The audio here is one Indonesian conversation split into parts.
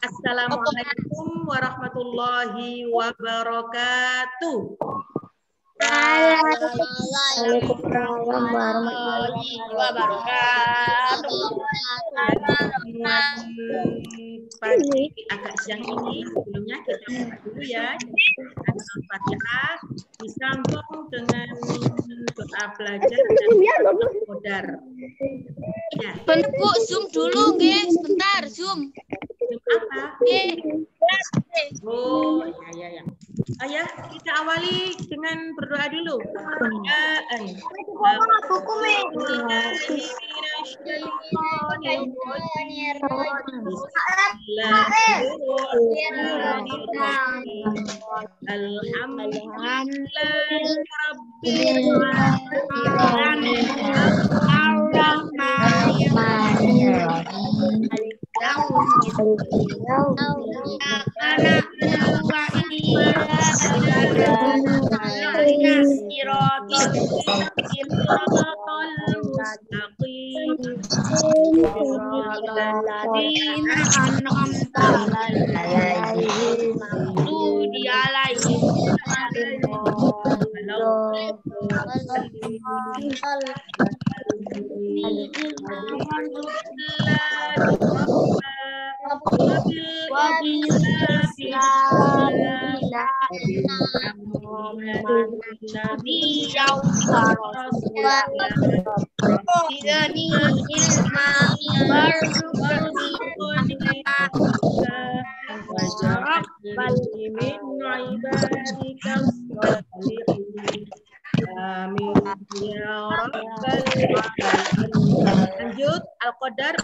Assalamualaikum warahmatullahi wabarakatuh. Waalaikumsalam warahmatullahi wabarakatuh. Pagi agak siang ini sebelumnya kita buka dulu ya. Al-Fatihah disambung dengan doa belajar dan qadar. Ya. Bu, zoom dulu, nggih. Sebentar, zoom. Apa? Oh, ya. Ayah, kita awali dengan berdoa dulu. Amin ya rabbal alamin. Lanjut Al-Qadar.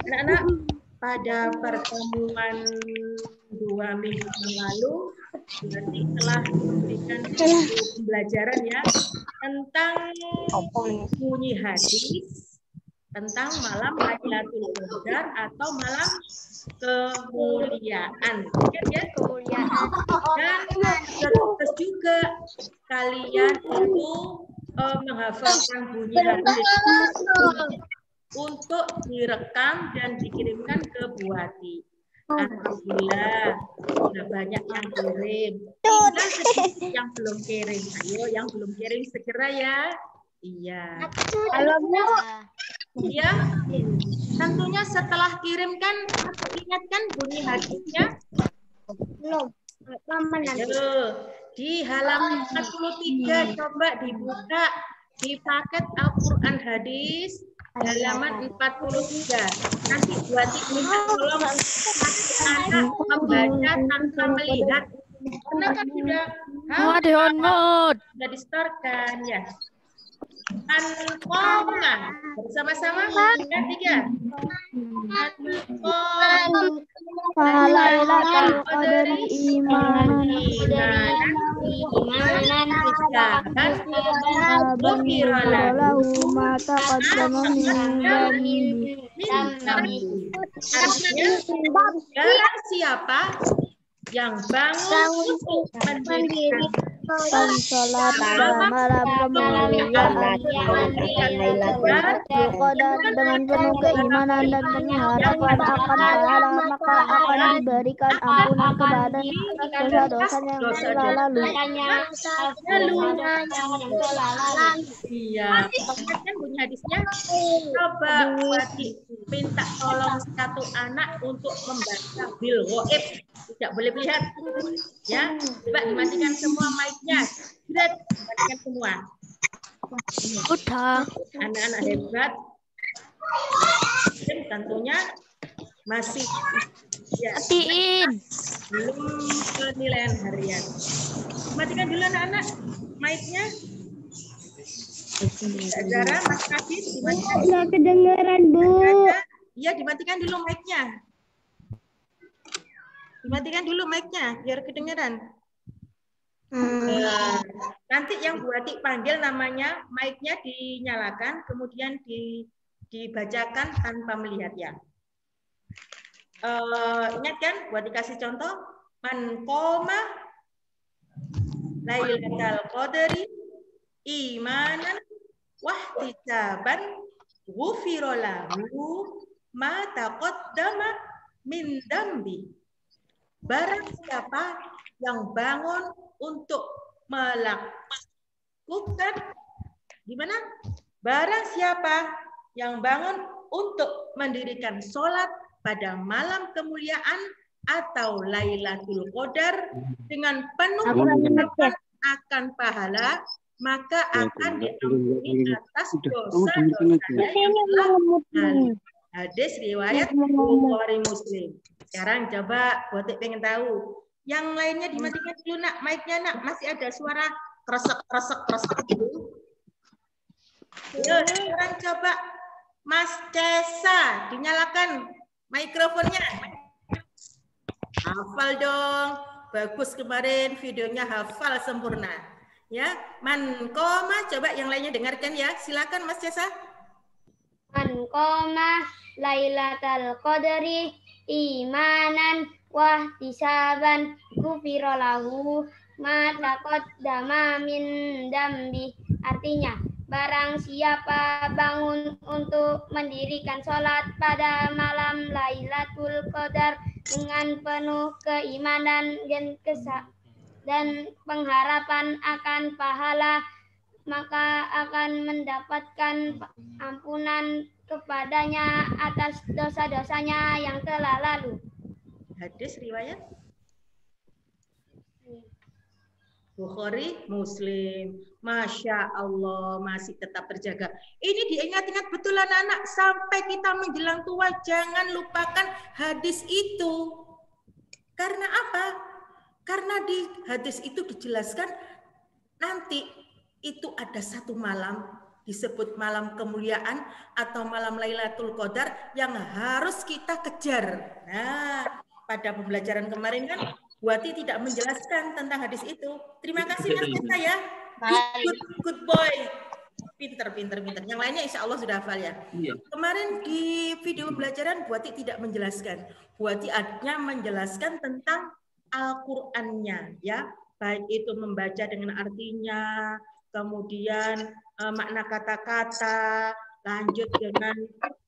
Anak-anak, pada pertemuan 2 minggu yang lalu berarti telah memberikan pembelajaran ya tentang bunyi hadis tentang malam Lailatul Qadar atau malam kemuliaan. Ya, kemuliaan. Dan terus juga kalian itu menghafalkan bunyi hadis untuk direkam dan dikirimkan ke Bu Hati. Alhamdulillah sudah banyak yang kirim. Tinggal sedikit yang belum kirim. Ayo yang belum kirim segera ya. Iya. Halo Bu. Iya. Tentunya setelah kirim kan ingatkan bunyi hadisnya. Belum. Lama nanti. Ayo, di halaman 43 coba dibuka di paket Al-Quran hadis halaman 43. Nanti buat minta tolong anak membaca tanpa melihat. Karena kan sudah distorkan ya. Anqoma bersama-sama kan 3. Lailatul Qadri imanan lahu ma taqaddama min Artinya siapa yang bangun untuk mendirikan sholat malam kemuliaan Qadar dengan penuh keimanan dan pengharapan akan pahala, maka akan diberikan ampunan kepada dosa-dosanya yang telah lalu. Iya, kan bunyi hadisnya. Coba Wati minta tolong satu anak untuk membaca bil ghaib. Tidak boleh melihat. Ya, coba dimatikan semua mic-nya. Sudah, dimatikan semua. Udah. Anak-anak hebat. Tentunya masih ya, belum penilaian harian. Matikan dulu anak-anak mic-nya. Zara, Mas Kadis, dimatikan. Nggak kedengeran, Bu. Iya, dimatikan dulu mic-nya. Dimatikan dulu mic-nya biar kedengeran. Nanti yang Bu Atik panggil namanya, mic-nya dinyalakan, kemudian dibacakan tanpa melihat ya. Ingat kan, Bu Atik kasih contoh, man qoma lailatal qadri imanan wahtisaban ghufira lahu ma taqaddama min dambi. Barang siapa yang bangun untuk melakukan gimana? Barang siapa yang bangun untuk mendirikan sholat pada malam kemuliaan atau Lailatul Qadar dengan penuh harapan akan pahala, maka akan diampuni atas dosa-dosanya. Hadis riwayat Bukhari Muslim. Sekarang coba Botik pengen tahu. Yang lainnya dimatikan dulu nak, mic-nya nak, masih ada suara kresek gitu. Sekarang coba Mas Cesa dinyalakan mikrofonnya. Hafal dong. Bagus kemarin videonya hafal sempurna. Ya, man koma, coba yang lainnya dengarkan ya. Silakan Mas Cesa. Man qoma lailatal qadri imanan wahtisaban ghufira lahu ma taqaddama min dambi. Artinya, barang siapa bangun untuk mendirikan sholat pada malam Lailatul Qadar dengan penuh keimanan dan pengharapan akan pahala, maka akan mendapatkan ampunan kepadanya atas dosa-dosanya yang telah lalu. Hadis riwayat Bukhari Muslim. Masya Allah, masih tetap terjaga. Ini diingat-ingat betul anak-anak, sampai kita menjelang tua jangan lupakan hadis itu. Karena apa? Karena di hadis itu dijelaskan nanti itu ada satu malam disebut malam kemuliaan atau malam Lailatul Qadar yang harus kita kejar. Nah, pada pembelajaran kemarin kan Buati tidak menjelaskan tentang hadis itu. Terima kasih Mas Cesa ya. Good boy. Pinter. Yang lainnya insya Allah sudah hafal ya. Kemarin di video pembelajaran Buati tidak menjelaskan. Buati hanya menjelaskan tentang Al-Qur'annya ya. Baik itu membaca dengan artinya, kemudian makna kata-kata, lanjut dengan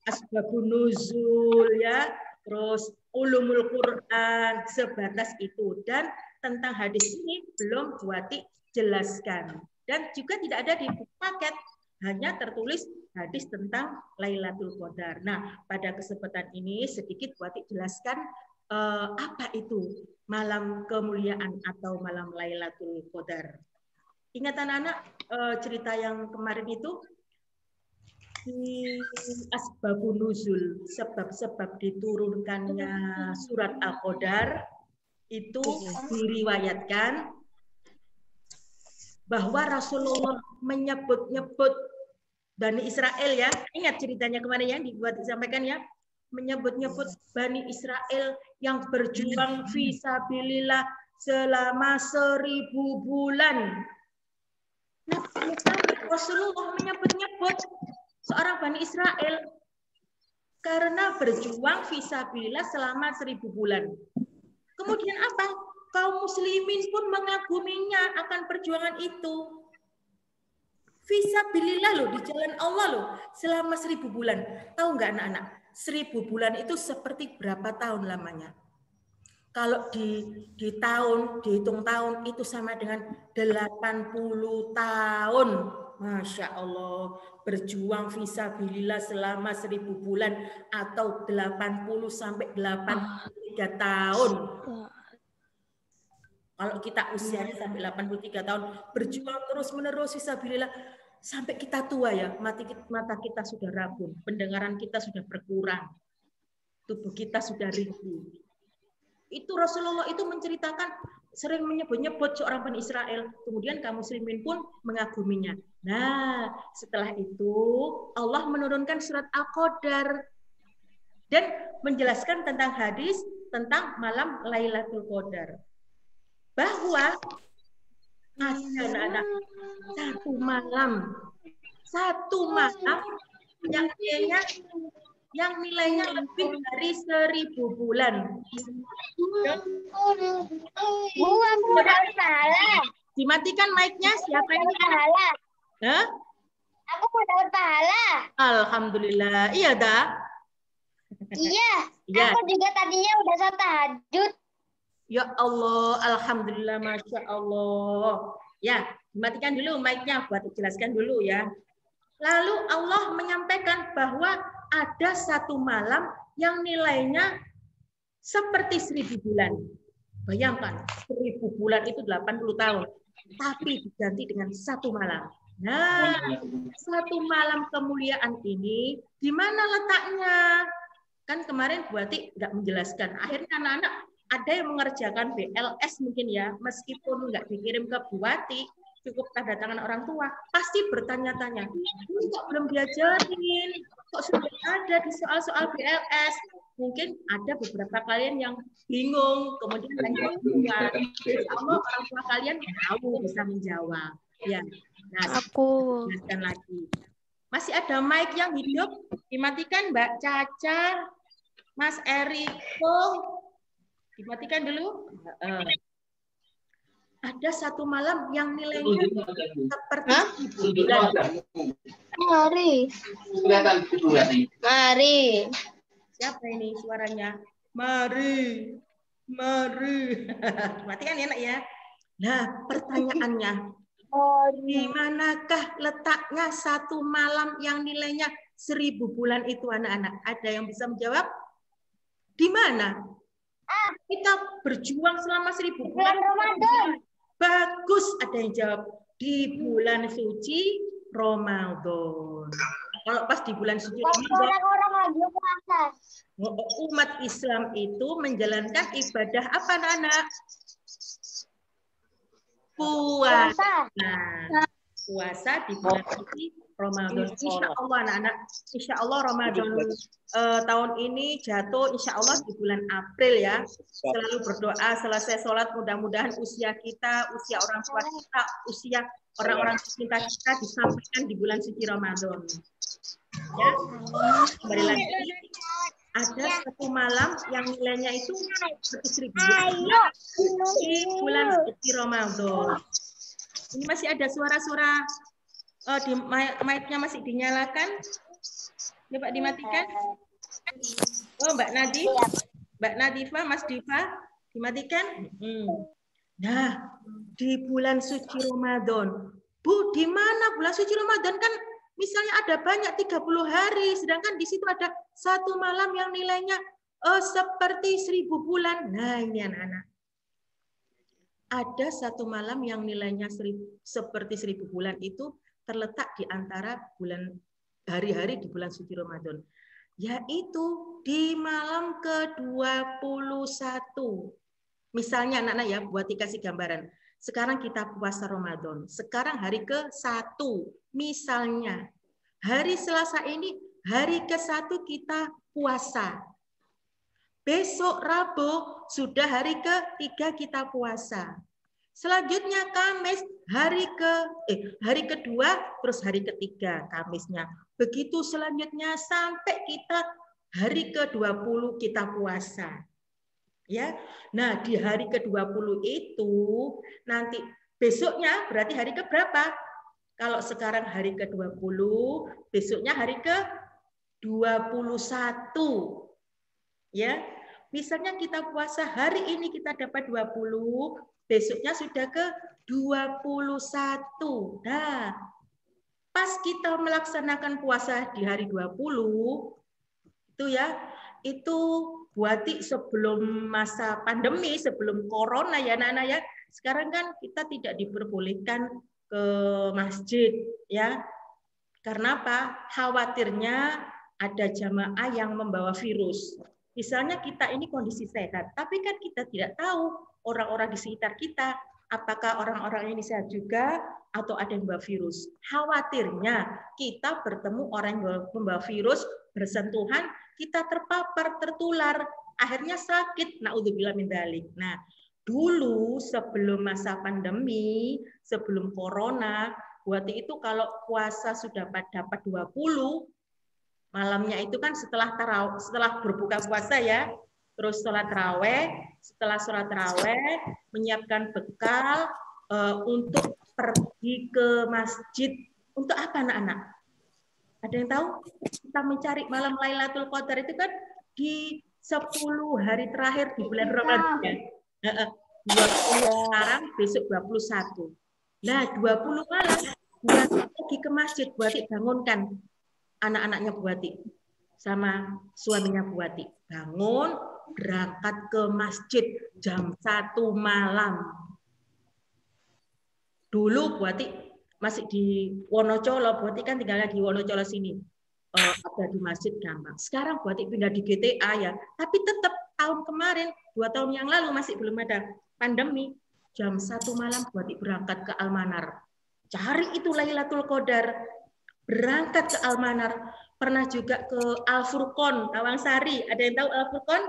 asbabun nuzul ya, terus ulumul Quran, sebatas itu. Dan tentang hadis ini belum Buati jelaskan. Dan juga tidak ada di paket, hanya tertulis hadis tentang Lailatul Qadar. Nah, pada kesempatan ini sedikit Buati jelaskan apa itu malam kemuliaan atau malam Lailatul Qadar. Ingat anak-anak cerita yang kemarin itu di asbabun nuzul, sebab-sebab diturunkannya surat Al-Qadar itu diriwayatkan bahwa Rasulullah menyebut-nyebut Bani Israel ya. Ingat ceritanya kemarin yang disampaikan ya. Menyebut-nyebut Bani Israel yang berjuang fisabilillah selama 1000 bulan. Nah, Rasulullah menyebut-nyebut seorang Bani Israel karena berjuang fisabilillah selama 1000 bulan. Kemudian apa? Kaum muslimin pun mengaguminya akan perjuangan itu. Fisabilillah loh, di jalan Allah loh, selama 1000 bulan. Tahu nggak anak-anak? 1000 bulan itu seperti berapa tahun lamanya? Kalau dihitung tahun itu sama dengan 80 tahun. Masya Allah, berjuang fisabilillah selama 1000 bulan atau 80 sampai 83 tahun. Kalau kita usianya sampai 83 tahun, berjuang terus-menerus fisabilillah Sampai kita tua ya, mata kita sudah rabun, pendengaran kita sudah berkurang, tubuh kita sudah ringkih. Itu Rasulullah itu menceritakan, sering menyebut-nyebut seorang Bani Israel, kemudian kaum muslimin pun mengaguminya. Nah, setelah itu Allah menurunkan surat Al-Qadar dan menjelaskan tentang hadis tentang malam Lailatul Qadar. Bahwa ada anak-anak satu malam yang nilainya lebih dari 1000 bulan. Bu, aku dapat pahala. Dimatikan mic-nya, siapa ini? Pahala. Hah? Aku mau dapat pahala. Alhamdulillah. Iya, dah. Iya. Iya. Aku juga tadinya udah sholat tahajud. Ya Allah, alhamdulillah, masya Allah. Ya, dimatikan dulu mic-nya buat jelaskan dulu ya. Lalu Allah menyampaikan bahwa ada satu malam yang nilainya seperti 1000 bulan. Bayangkan, 1000 bulan itu 80 tahun. Tapi diganti dengan satu malam. Nah, satu malam kemuliaan ini di mana letaknya? Kan kemarin Bu Ati nggak menjelaskan. Akhirnya anak-anak ada yang mengerjakan BLS mungkin ya, meskipun nggak dikirim ke Bu Ati, cukup tanda tangan orang tua, pasti bertanya-tanya, ini kok belum diajarin, kok sudah ada di soal-soal BLS. Mungkin ada beberapa kalian yang bingung, kemudian tanya keluar. Insya Allah orang tua kalian tahu bisa menjawab. Ya, nah, Aku. jelaskan lagi. Masih ada mic yang hidup, dimatikan Mbak Caca, Mas Eriko, dimatikan dulu. Ada satu malam yang nilainya seperti 1000 bulan. Mari. Siapa ini suaranya? Mari. Matikan ya, Nak ya. Nah, pertanyaannya, di manakah letaknya satu malam yang nilainya 1000 bulan itu, anak-anak? Ada yang bisa menjawab? Di mana? Kita berjuang selama 1000 bulan. Ramadan. Bagus, ada yang jawab. Di bulan suci Ramadan. Kalau pas di bulan suci Ramadan, Orang-orang lagi puasa. umat Islam itu menjalankan ibadah apa, anak-anak? Puasa. Nah, puasa di bulan suci Ramadan. Insya Allah anak-anak, insya Allah Ramadan tahun ini jatuh insya Allah di bulan April ya. Selalu berdoa selesai sholat, mudah-mudahan usia kita, usia orang tua kita, usia orang-orang tercinta kita disampaikan di bulan suci Ramadan. Ya, kembali lagi. Ada satu malam yang nilainya itu seperti 1000 bulan di bulan suci Ramadan. Ini masih ada suara-suara. Di mic-nya masih dinyalakan. Coba dimatikan. Oh, Mbak Nadifa, Mas Diva, dimatikan. Nah, di bulan suci Ramadan. Bu, di mana bulan suci Ramadan? Kan misalnya ada banyak 30 hari, sedangkan di situ ada satu malam yang nilainya seperti 1000 bulan. Nah, ini anak-anak. Ada satu malam yang nilainya seperti 1000 bulan itu terletak di antara bulan hari-hari di bulan suci Ramadan, yaitu di malam ke-21. Misalnya anak-anak ya, buat dikasih gambaran. Sekarang kita puasa Ramadan. Sekarang hari ke-1. Misalnya hari Selasa ini hari ke-1 kita puasa. Besok Rabu sudah hari ke-3 kita puasa. Selanjutnya Kamis hari kedua, terus hari ketiga Kamisnya. Begitu selanjutnya sampai kita hari ke-20 kita puasa. Ya. Nah, di hari ke-20 itu nanti besoknya berarti hari ke-berapa? Kalau sekarang hari ke-20, besoknya hari ke-21. Ya. Misalnya kita puasa hari ini kita dapat 20, besoknya sudah ke-21. Nah, pas kita melaksanakan puasa di hari 20, itu ya, itu buati sebelum masa pandemi, sebelum corona ya anak-anak ya. Sekarang kan kita tidak diperbolehkan ke masjid ya. Karena apa? Khawatirnya ada jamaah yang membawa virus. Misalnya kita ini kondisi sehat, tapi kan kita tidak tahu orang-orang di sekitar kita, apakah orang-orang ini sehat juga atau ada yang membawa virus. Khawatirnya kita bertemu orang yang membawa virus, bersentuhan, kita terpapar, tertular, akhirnya sakit. Naudzubillah min dzalik. Nah, dulu sebelum masa pandemi, sebelum corona, Buati itu kalau puasa sudah dapat 20, malamnya itu kan setelah berbuka puasa ya, terus sholat taraweh, setelah sholat taraweh menyiapkan bekal untuk pergi ke masjid. Untuk apa anak-anak? Ada yang tahu? Kita mencari malam Lailatul Qadar itu kan di 10 hari terakhir di bulan Ramadan. 20 sekarang, besok 21. Nah, 20 malam Buati pergi ke masjid, Buati bangunkan anak-anaknya Buati sama suaminya Buati. Bangun, berangkat ke masjid jam 1 malam. Dulu Buati masih di Wonocolo, Buati kan tinggalnya di Wonocolo sini. Ada di masjid gampang. Sekarang Buati pindah di GTA ya, tapi tetap tahun kemarin, 2 tahun yang lalu masih belum ada pandemi. Jam 1 malam Buati berangkat ke Almanar. Cari itu Lailatul Qadar. Berangkat ke Almanar. Pernah juga ke Al-Furqon, Tawangsari. Ada yang tahu Al-Furqon?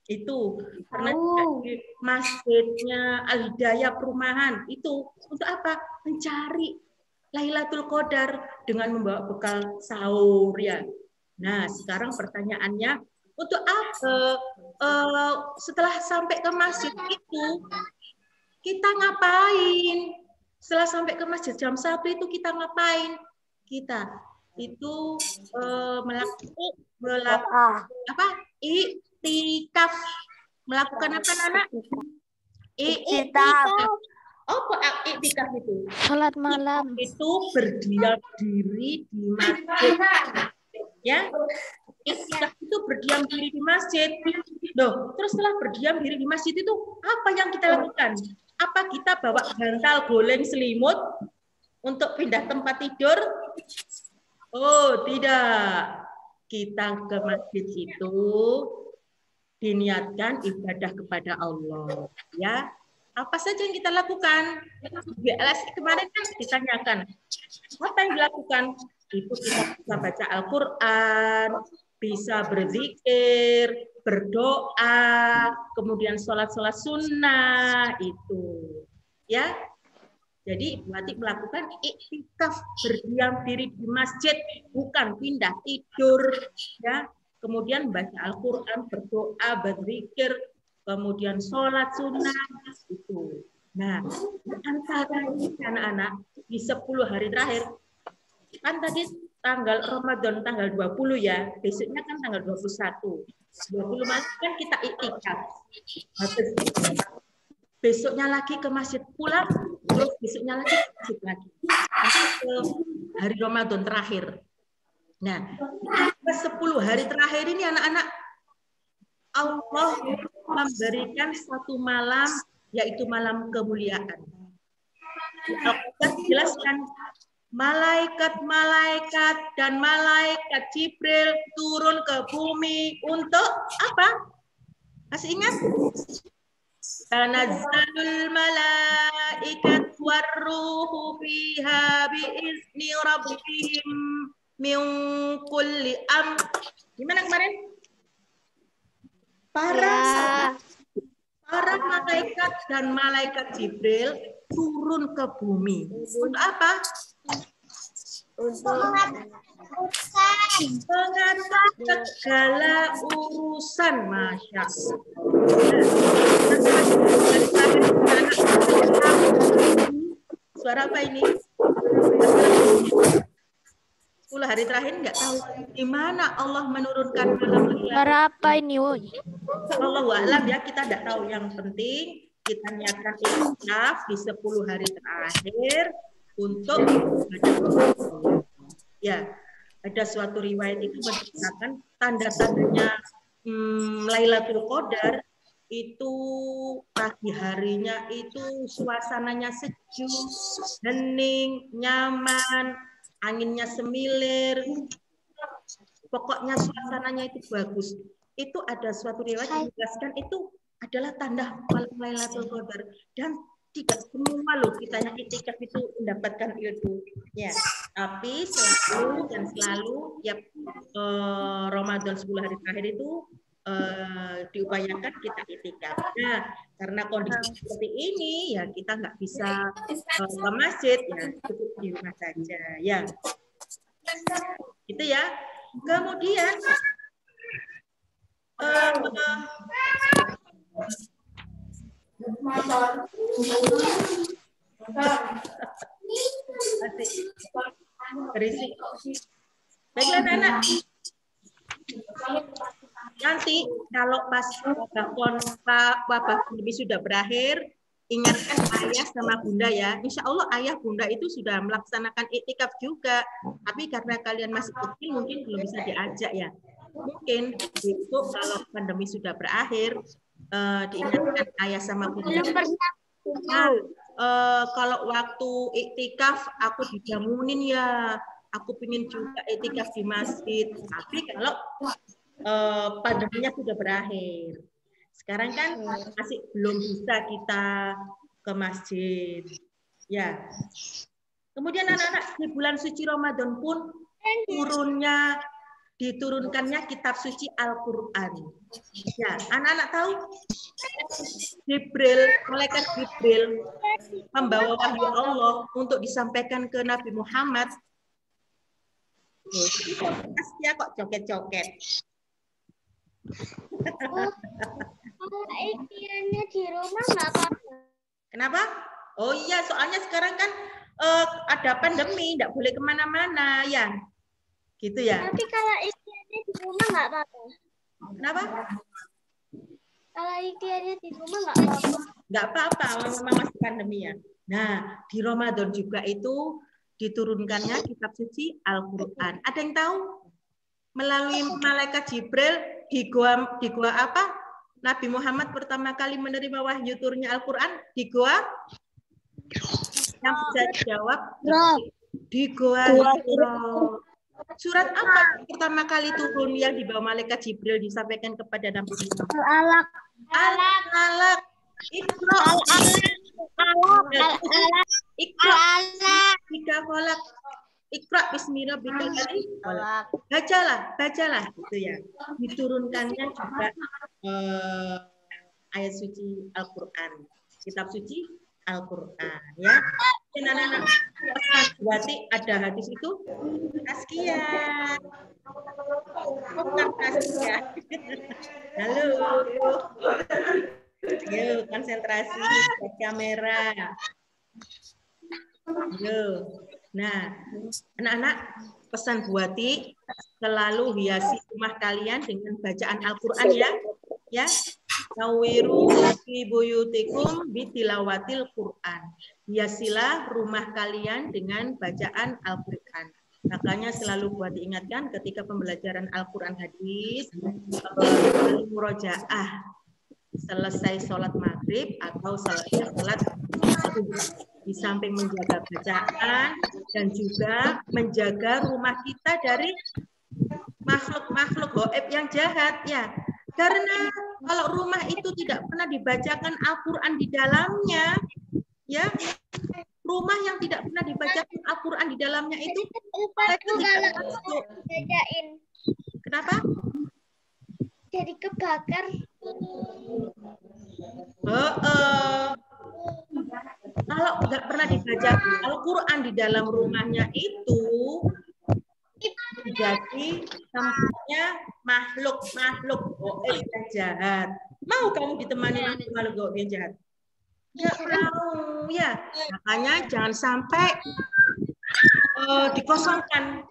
Itu. Pernah juga di masjidnya Al-Hidayah Perumahan. Itu. Untuk apa? Mencari Lailatul Qadar dengan membawa bekal sahur ya. Nah, sekarang pertanyaannya, untuk apa? Setelah sampai ke masjid itu, kita ngapain? Setelah sampai ke masjid jam 1 itu kita ngapain? Kita itu melakukan apa? Iktikaf. Melakukan apa, anak? Iktikaf. Apa iktikaf itu? Salat malam. Itu berdiam diri di masjid. Ya. Iktikaf itu berdiam diri di masjid. Loh, terus setelah berdiam diri di masjid itu apa yang kita lakukan? Apa kita bawa bantal, goleng, selimut untuk pindah tempat tidur? Oh, tidak. Kita ke masjid itu diniatkan ibadah kepada Allah. Ya, apa saja yang kita lakukan? Di LSI kemarin kan ditanyakan, apa yang dilakukan? Itu kita bisa baca Al-Quran, bisa berzikir, berdoa, kemudian sholat-sholat sunnah itu, ya. Jadi Buati melakukan iktikaf, berdiam diri di masjid, bukan pindah tidur, ya. Kemudian baca Al-Quran, berdoa, berzikir, kemudian sholat sunnah itu. Nah, antara ini anak-anak di 10 hari terakhir, kan tadi tanggal Ramadan tanggal 20 ya, besoknya kan tanggal 21. 20 malam kan kita iktikaf. Habis besoknya lagi ke masjid pulang, terus besoknya lagi ke masjid lagi. Sampai ke hari Ramadan terakhir. Nah, 10 hari terakhir ini anak-anak, Allah memberikan satu malam, yaitu malam kemuliaan. Allah jelaskan, malaikat-malaikat dan malaikat Jibril turun ke bumi untuk apa? Masih ingat? Tanazzalul malaikat warruhu fiha biizni rabbihim min kulli Gimana kemarin? Para malaikat dan malaikat Jibril turun ke bumi. Untuk apa? Untuk mengatur segala urusan, Masya Allah. Suara apa ini? 10 hari terakhir nggak tahu di mana Allah menurunkan malam Suara apa ini, woi? Allahu a'lam ya, kita tidak tahu. Yang penting kita niatkan iktikaf di 10 hari terakhir untuk ya. Ada suatu riwayat itu menceritakan tanda-tandanya Lailatul Qadar itu pagi harinya itu suasananya sejuk, hening, nyaman, anginnya semilir, pokoknya suasananya itu bagus. Itu ada suatu riwayat yang menjelaskan itu adalah tanda malam Lailatul Qadar, dan tidak semua loh kita yang iktikaf itu mendapatkan itu. Ya, tapi selalu tiap Ramadan 10 hari terakhir itu diupayakan kita iktikaf. Nah, karena kondisi seperti ini ya kita nggak bisa ke masjid, ya cukup di rumah saja ya. Itu ya. Kemudian berisik. Baiklah anak. Nanti kalau pas wabah pandemi sudah berakhir, ingatkan ayah sama bunda ya. Insya Allah ayah bunda itu sudah melaksanakan iktikaf juga. Tapi karena kalian masih kecil mungkin belum bisa diajak ya. Mungkin itu kalau pandemi sudah berakhir, diingatkan ayah sama bunda. Nah, kalau waktu iktikaf aku dijamunin ya. Aku pengen juga iktikaf di masjid. Tapi kalau pandeminya sudah berakhir. Sekarang kan masih belum bisa kita ke masjid. Ya. Kemudian anak-anak di bulan suci Ramadan pun diturunkannya kitab suci Al-Qur'an. Ya, anak-anak tahu malaikat Jibril membawa wahyu Allah untuk disampaikan ke Nabi Muhammad. Pasti kok joget-joget. Ikhtiarnya di rumah nggak apa-apa. Kenapa? Oh iya, soalnya sekarang kan ada pandemi, nggak boleh kemana-mana ya, gitu ya. Tapi kalau ikhtiarnya di rumah nggak apa-apa. Kenapa? Kalau ikhtiarnya di rumah nggak apa-apa. Nggak apa-apa, memang masih pandemi ya. Nah, di Ramadan juga itu diturunkannya kitab suci Al-Qur'an. Ada yang tahu? Melalui malaikat Jibril di gua apa? Nabi Muhammad pertama kali menerima wahyu turunnya Al-Qur'an di gua? Yang bisa jawab di gua Hira. Surat apa yang pertama kali turun yang dibawa malaikat Jibril disampaikan kepada Nabi Muhammad? Al-Alaq. Al-Alaq. Iqra. Al-Alaq. Iqra bismillahirrahmanirrahim. Bacalah gitu ya. Diturunkannya juga ayat suci Al-Qur'an. Kitab suci Al-Qur'an ya. Dan anak-anak berarti ada hadis itu tazkiyah. Bukan tazkiyah. Halo. Yuk, konsentrasi ke kamera. Yuk. Nah, anak-anak, pesan Buati selalu hiasi rumah kalian dengan bacaan Al-Qur'an ya. Ya. Nawiru fi buyutikum bitilawatil Qur'an. Hiasilah rumah kalian dengan bacaan Al-Qur'an. Makanya selalu buat diingatkan ketika pembelajaran Al-Qur'an hadis, murojaah selesai sholat maghrib atau selesai sholat subuh. Di samping menjaga bacaan dan juga menjaga rumah kita dari makhluk-makhluk gaib yang jahat ya. Karena kalau rumah itu tidak pernah dibacakan Al-Qur'an di dalamnya, ya, rumah yang tidak pernah dibacakan Al-Qur'an di dalamnya itu tidak masuk. Kenapa? Jadi kebakar. Kalau nggak pernah dibaca Al-Qur'an di dalam rumahnya itu jadi tempatnya makhluk gaib yang jahat. Mau kamu ditemani makhluk gaib yang jahat? Nggak mau ya. Makanya jangan sampai dikosongkan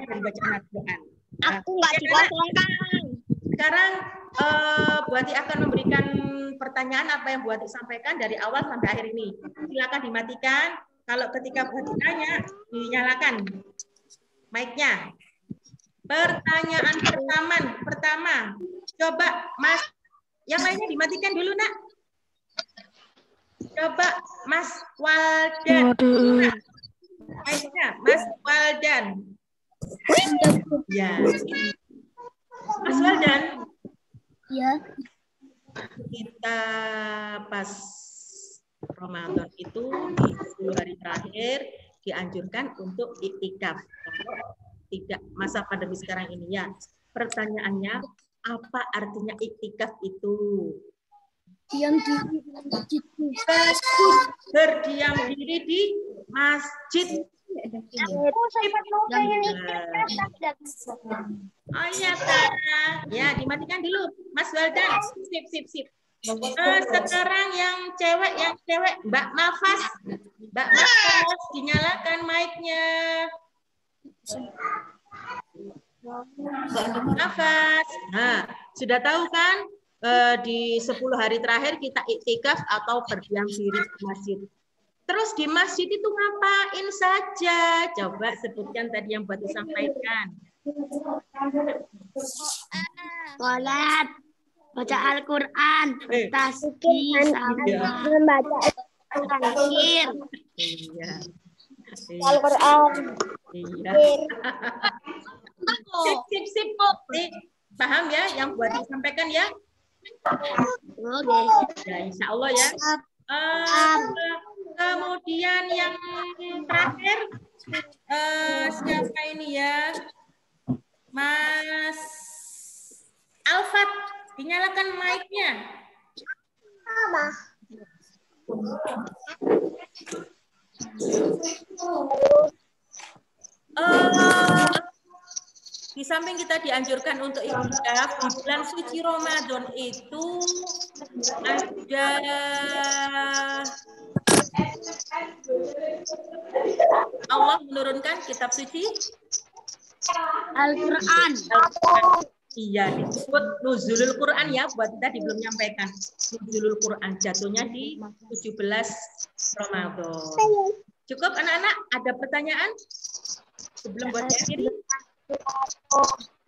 bacaan Al-Qur'an. Aku nggak dikosongkan. Sekarang Buati akan memberikan pertanyaan apa yang Buati sampaikan dari awal sampai akhir ini. Silakan dimatikan. Kalau ketika Buati tanya, dinyalakan mic-nya. Pertanyaan pertama. Coba Mas, yang lainnya dimatikan dulu nak. Coba Mas Walda. Mic-nya, Mas Waldan. Ya. Mas Waldan. Ya. Kita pas Ramadan itu di 10 hari terakhir dianjurkan untuk iktikaf. Kalau tidak masa pandemi sekarang ini ya. Pertanyaannya, apa artinya iktikaf itu? Diam diri di masjid. Berdiam diri di masjid. Aku sempat mau pengen iktikaf. Oh iya, Tara. Ya, dimatikan dulu. Mas Waldan. Sip. Sekarang yang cewek, Mbak Nafas. Mbak Nafas, dinyalakan mic-nya. Nafas. Nah, sudah tahu kan di 10 hari terakhir kita iktikaf atau berdiam diri di masjid. Terus di masjid itu ngapain saja? Coba sebutkan tadi yang buat disampaikan. Sholat, baca Al-Quran, bertasbih, sama membaca Al-Quran. Iya. Al-Quran. Iya. Sip. Paham ya yang buat disampaikan ya? Oke. Ya, insya Allah ya. Kemudian yang terakhir siapa ini ya? Mas Alfat, dinyalakan mic-nya. Di samping kita dianjurkan untuk iktikaf di bulan suci Ramadan itu ada Allah menurunkan kitab suci Al-Quran. Iya, disebut Nuzulul Quran ya, buat tadi belum nyampaikan. Nuzulul Quran jatuhnya di 17 Ramadan. Cukup anak-anak, ada pertanyaan? Sebelum buat diakhiri?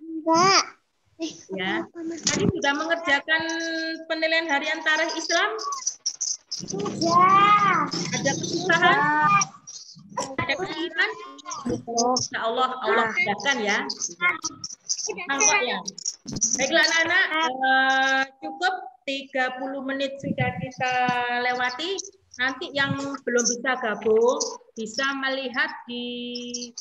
Enggak. Ya. Tadi sudah mengerjakan penilaian harian tarikh Islam? Sudah. Ada kesusahan? Ada kesulitan? Insya Allah mudahkan ya. Nampak ya. Baiklah anak-anak, cukup 30 menit sudah kita lewati. Nanti yang belum bisa gabung bisa melihat di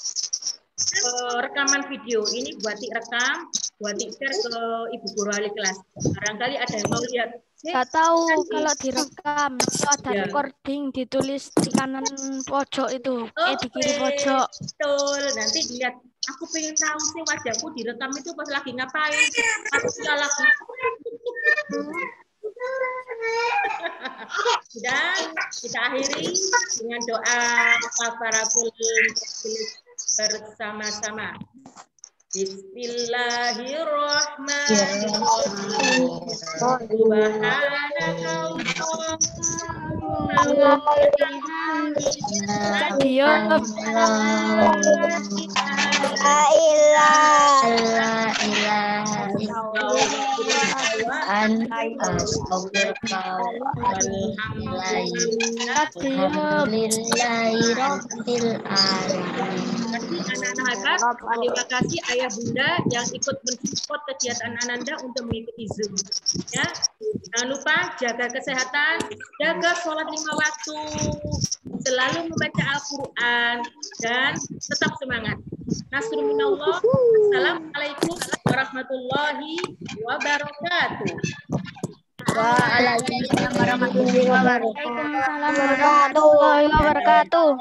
rekaman video ini, buat rekam, buat share ke Ibu Guru wali kelas. Barangkali ada yang mau lihat. Nggak tahu kalau direkam itu ada recording ditulis di kanan pojok itu, di kiri pojok. Betul. Nanti dilihat. Aku pengen tahu sih wajahku direkam itu pas lagi ngapain. Aku lagi. Sudah kita akhiri dengan doa kafaratul bersama-sama. Bismillahirrahmanirrahim. Terima kasih ayah bunda yang ikut mensupport kegiatan Ananda untuk mengikuti Zoom. Ya, jangan lupa jaga kesehatan, jaga sholat 5 waktu, selalu membaca Al-Quran dan tetap semangat. Nasrul minallah. Assalamualaikum warahmatullahi wabarakatuh. Waalaikumsalam warahmatullahi wabarakatuh. Waalaikumsalam warahmatullahi wabarakatuh.